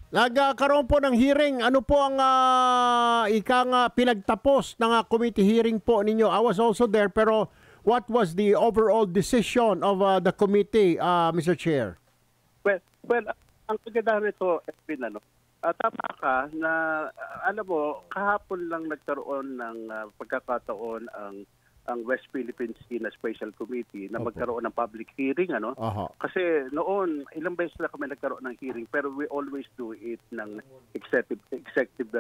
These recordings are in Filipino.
Nagkaroon po ng hearing. Ano po ang pinagtapos ng committee hearing po ninyo? I was also there, pero what was the overall decision of the committee, Mr. Chair? Well, ang kagandahan nito, Edwin, tama ka na, alam mo, kahapon lang nagkaroon ng pagkakataon ang West Philippine Sea na Special Committee na magkaroon ng public hearing, Kasi noon, ilang beses na kami nagkaroon ng hearing, pero we always do it ng executive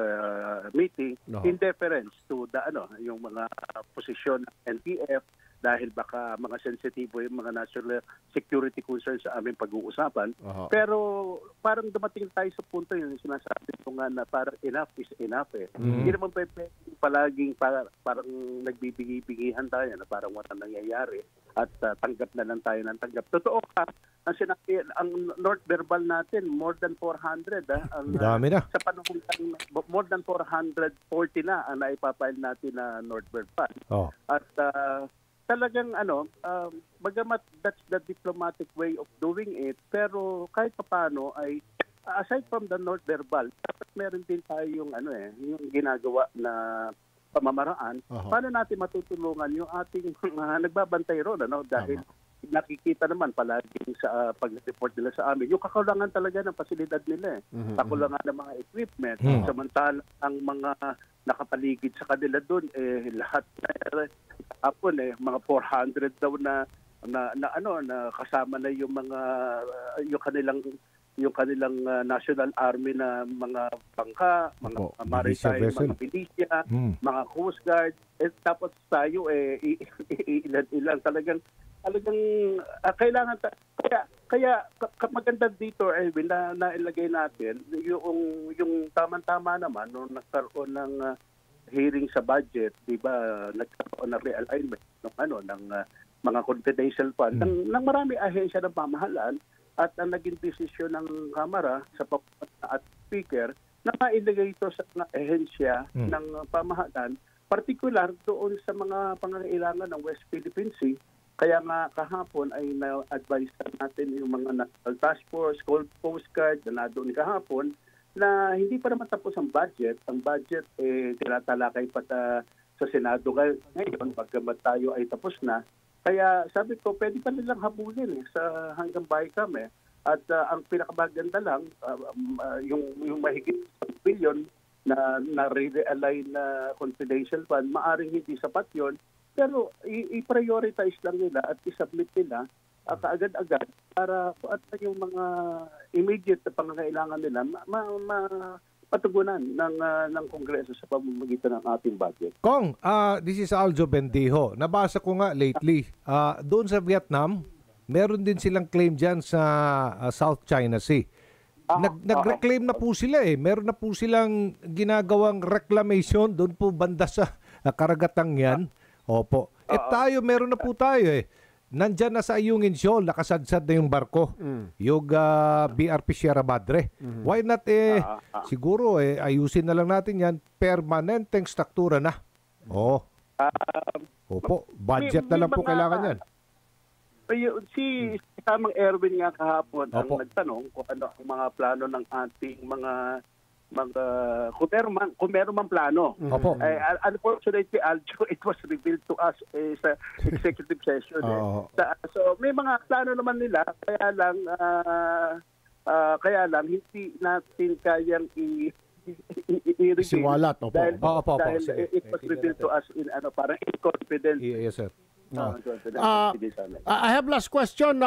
meeting in deference to the yung mga posisyon ng NTF, dahil baka mga sensitibo yung mga national security concerns sa aming pag-uusapan. Pero parang dumating tayo sa punto yung sinasabi ko nga na parang enough is enough eh. Hindi naman palaging parang nagbibigay-bigihan tayo na parang walang nangyayari at tanggap na lang tayo ng tanggap. Totoo ka, ang North Verbal natin, more than 400. Dami na. Sa panahon more than 440 na ang naipapile natin na North Verbal. At talagang bagamat that's the diplomatic way of doing it, pero kahit paano ay aside from the North Verbal, dapat meron din tayo yung yung ginagawa na pamamaraan. Paano natin matutulungan yung ating mga nagbabantay ron, dahil nakikita naman palaging sa pag-report nila sa amin yung kakulangan talaga ng pasilidad nila kakulangan ng mga equipment, samantala ang mga nakapaligid sa kanila doon lahat mga 400 daw na kasama na yung mga yung kanilang National Army na mga bangka, mga maritime, mga militia, mga Coast Guard, tapos tayo ilan talagang kailangan kaya maganda dito na nailagay natin yung tamang-tama naman nung nagkaroon ng hearing sa budget, di ba, nagkaroon ng realignment ng mga confidential fund ng marami ahensya ng pamahalaan at ang naging desisyon ng Kamara sa at Speaker na mailagay ito sa mga ahensya ng pamahalaan, particular doon sa mga pangangailangan ng West Philippine Sea. Kaya nga kahapon ay na-advise natin yung mga National Task Force, Coast Guard na doon kahapon na hindi pa naman tapos ang budget. Ang budget tinatalakay pa sa Senado ngayon pagkamat tayo ay tapos na. Kaya sabi ko, pwede pa nilang habulin sa hanggang BICAM At ang pinakamaganda lang, yung mahigit 1 billion na re-realign na confidential fund, maaring hindi sapat yon, pero i-prioritize lang nila at i-submit nila kaagad-agad para at yung mga immediate na pangangailangan nila patugunan ng Kongreso sa pamamagitan ng ating budget. Kong, this is Aljo Bendijo. Nabasa ko nga lately, doon sa Vietnam, meron din silang claim dyan sa South China Sea. Nag-reclaim na po sila Meron na po silang ginagawang reclamation doon po banda sa karagatang yan. Opo. Tayo, meron na po tayo Nandyan na sa Ayungin Shoal, nakasadsad na yung barko. Yung BRP Sierra Madre. Why not siguro ayusin na lang natin yan, permanenteng struktura na. Opo, budget na lang po kailangan yan. Si Tamang Erwin nga kahapon ang nagtanong kung ano ang mga plano ng ating mga kung meron man plano. Unfortunately, Aljo, it was revealed to us sa executive session. So may mga plano naman nila, kaya lang hindi natin kayang i-reveal. Siwalat. Dahil it was revealed to us in parang in confidence. Yes, sir. I have last question,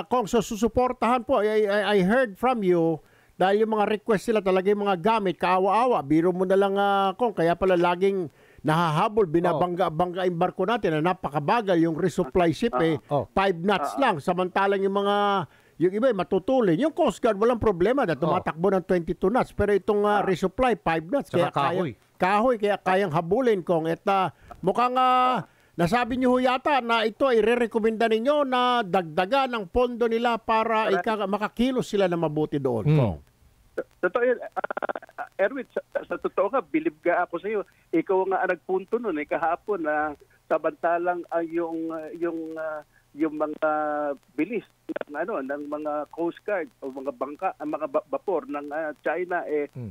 Kong. So susuportahan po. I heard from you dahil yung mga request sila talaga yung mga gamit, kaawa-awa. Biro mo na lang, Kong. Kaya pala laging nahahabol, binabangga-bangga yung barko natin na napakabagal. Yung resupply ship 5 knots lang. Samantalang yung iba matutulin. Yung Coast Guard walang problema na tumatakbo ng 22 knots. Pero itong resupply 5 knots. Kaya kahoy. Kaya kayang habulin, Kong. At mukhang nasabi niyo yata na ito ay re-recommenda ninyo na dagdagan ang pondo nila para makakilos sila na mabuti doon. Kong. Totoo yun. Erwin, sa totoo nga, bilib ka ako sa iyo. Ikaw nga ang nagpunto nun kahapon na samantalang yung yung mga bilis ng mga Coast Guard o mga bangka, mga vapor ng China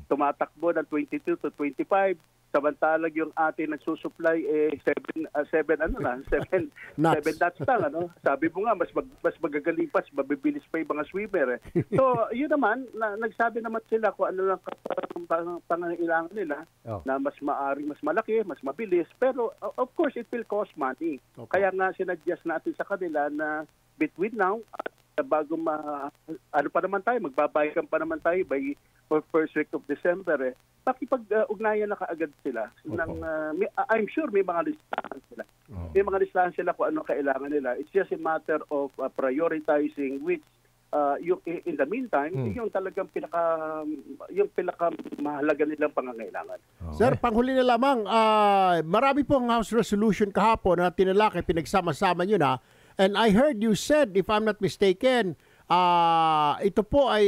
tumatakbo ng 22 to 25. Samantalang yung atin nagsusupply 7 knots lang, Sabi mo nga mas magagaling pa, mabibilis pa yung mga swimmer. So, yun naman nagsabi naman sila kung ano lang pangangailangan nila na mas maaring mas malaki, mas mabilis, pero of course it will cost money. Okay. Kaya nga sinadjust natin sa kanila na between now at bago magbabaykan pa naman tayo by first week of December pakipag-ugnayan na kaagad sila. I'm sure may mga listahan sila. May mga listahan sila kung ano kailangan nila. It's just a matter of prioritizing which in the meantime, yung talagang pinaka mahalaga nilang pangangailangan. Okay. Sir, panghuli na lamang, marami pong House resolution kahapon na tinalakay, pinagsama-sama nyo na. And I heard you said, if I'm not mistaken, ito po ay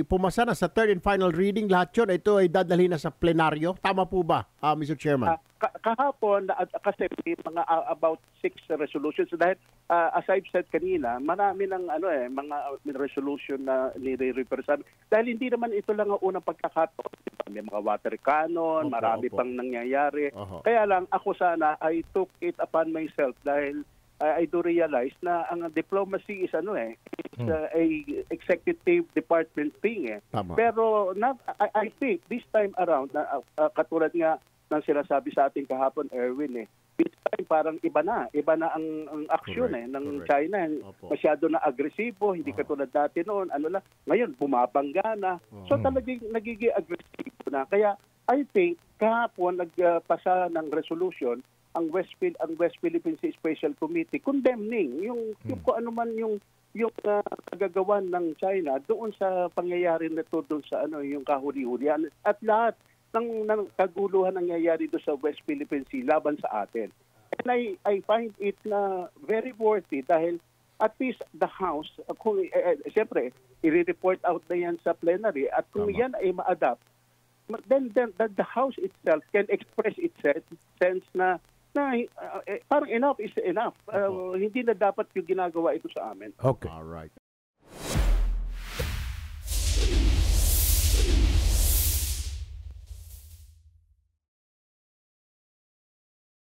pumasa na sa third and final reading. Lahat yun, ito ay dadalhin na sa plenaryo. Tama po ba, Mr. Chairman? Kahapon, kasi may mga about 6 resolutions. Dahil, as I've said kanina, marami ng mga resolution na nire-represent. Dahil hindi naman ito lang ang unang pagkakataon. May mga water cannon, marami pang nangyayari. Kaya lang, ako sana, I took it upon myself dahil I do realize na ang diplomacy is it's a executive department thing Tama. Pero I think this time around katulad nga ng sinasabi sa ating kahapon, Erwin this time parang iba na ang aksyon ng China. Masyado na agresibo, hindi katulad dati noon, ngayon bumabangga na. So talagang nagiging agresibo na. Kaya I think kahapon nagpasa ng resolution ang West Philippine Sea Special Committee condemning yung kung ano man yung kagagawan ng China doon sa pangyayari na to doon sa yung kahuli-hulihan at lahat ng kaguluhan nangyayari doon sa West Philippine Sea laban sa atin. And I find it na very worthy dahil at least the House, kung siyempre i-report out na yan sa plenary at kung yan ay ma-adapt, then the House itself can express its sense na parang enough is enough. Hindi na dapat yung ginagawa ito sa amin. Okay. All right.